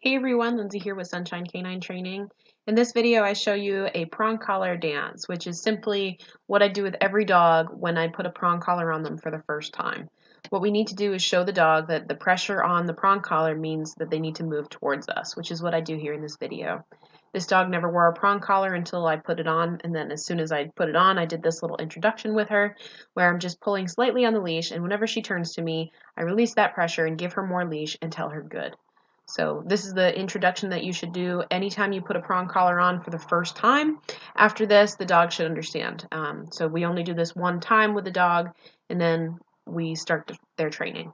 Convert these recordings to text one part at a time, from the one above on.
Hey everyone, Lindsay here with Sunshine Canine Training. In this video I show you a prong collar dance, which is simply what I do with every dog when I put a prong collar on them for the first time. What we need to do is show the dog that the pressure on the prong collar means that they need to move towards us, which is what I do here in this video. This dog never wore a prong collar until I put it on, and then as soon as I put it on, I did this little introduction with her where I'm just pulling slightly on the leash, and whenever she turns to me, I release that pressure and give her more leash and tell her good. So this is the introduction that you should do anytime you put a prong collar on for the first time. After this, the dog should understand. So we only do this one time with the dog, and then we start their training.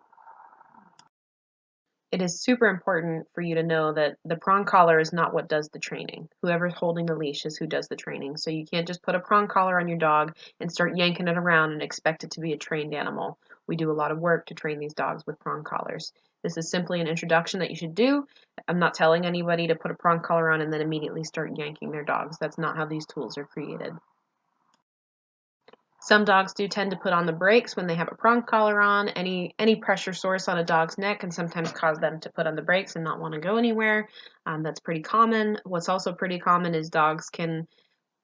It is super important for you to know that the prong collar is not what does the training. Whoever's holding the leash is who does the training. So you can't just put a prong collar on your dog and start yanking it around and expect it to be a trained animal. We do a lot of work to train these dogs with prong collars. This is simply an introduction that you should do. I'm not telling anybody to put a prong collar on and then immediately start yanking their dogs. That's not how these tools are created. Some dogs do tend to put on the brakes when they have a prong collar on. Any pressure source on a dog's neck can sometimes cause them to put on the brakes and not want to go anywhere. That's pretty common. What's also pretty common is dogs can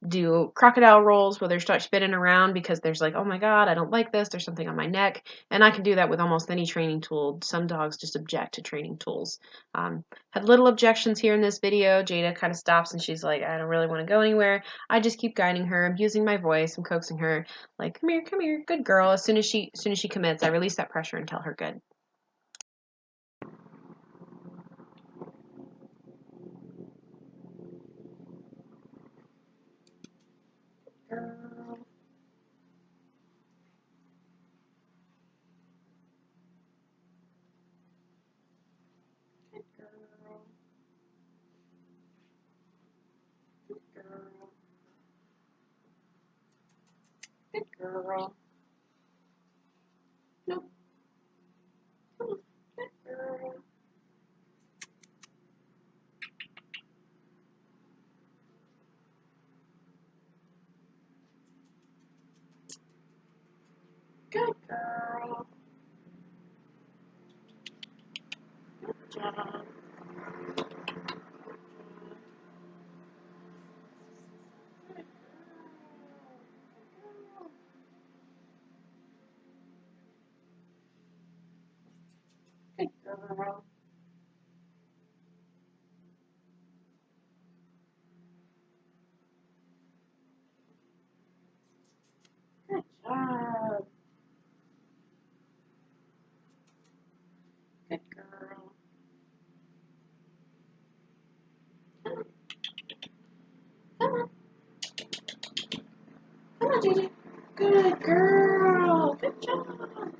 do crocodile rolls where they start spinning around because there's like, oh my god, I don't like this, there's something on my neck. And I can do that with almost any training tool. Some dogs just object to training tools. Had little objections here in this video. Jada kind of stops and she's like, I don't really want to go anywhere. I just keep guiding her. I'm using my voice. I'm coaxing her like, come here, good girl. As soon as she commits, I release that pressure and tell her good. Girl. Good girl. Good girl. Good girl. No. Come on. Good girl. Good girl. Good job. Good girl. Good job. Good girl. Come on. Come on. Come on, JJ. Good girl. Good job. Good girl.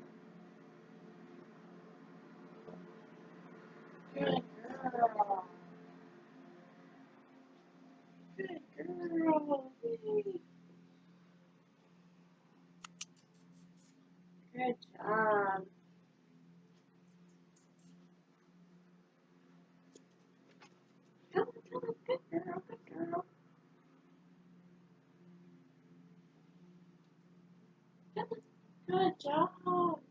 Good girl. Good job. Come on. Good girl. Good girl. Come on. Good job. Good job. Good girl. Come on.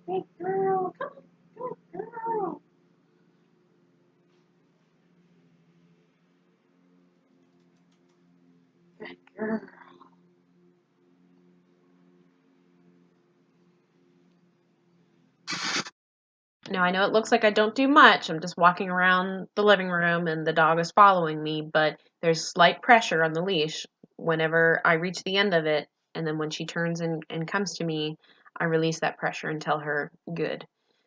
Good girl. Good girl. Now I know it looks like I don't do much. I'm just walking around the living room and the dog is following me, but there's slight pressure on the leash whenever I reach the end of it, and then when she turns and comes to me, I release that pressure and tell her good.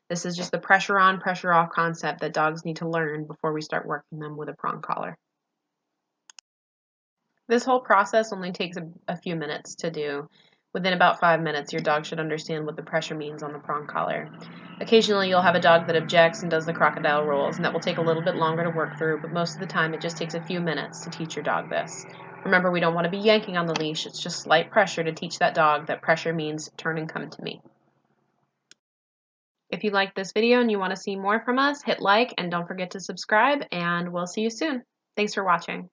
This is just the pressure on, pressure off concept that dogs need to learn before we start working them with a prong collar. This whole process only takes a few minutes to do. Within about 5 minutes, your dog should understand what the pressure means on the prong collar. Occasionally, you'll have a dog that objects and does the crocodile rolls, and that will take a little bit longer to work through, but most of the time it just takes a few minutes to teach your dog this. Remember, we don't want to be yanking on the leash. It's just slight pressure to teach that dog that pressure means turn and come to me. If you liked this video and you want to see more from us, hit like and don't forget to subscribe, and we'll see you soon. Thanks for watching.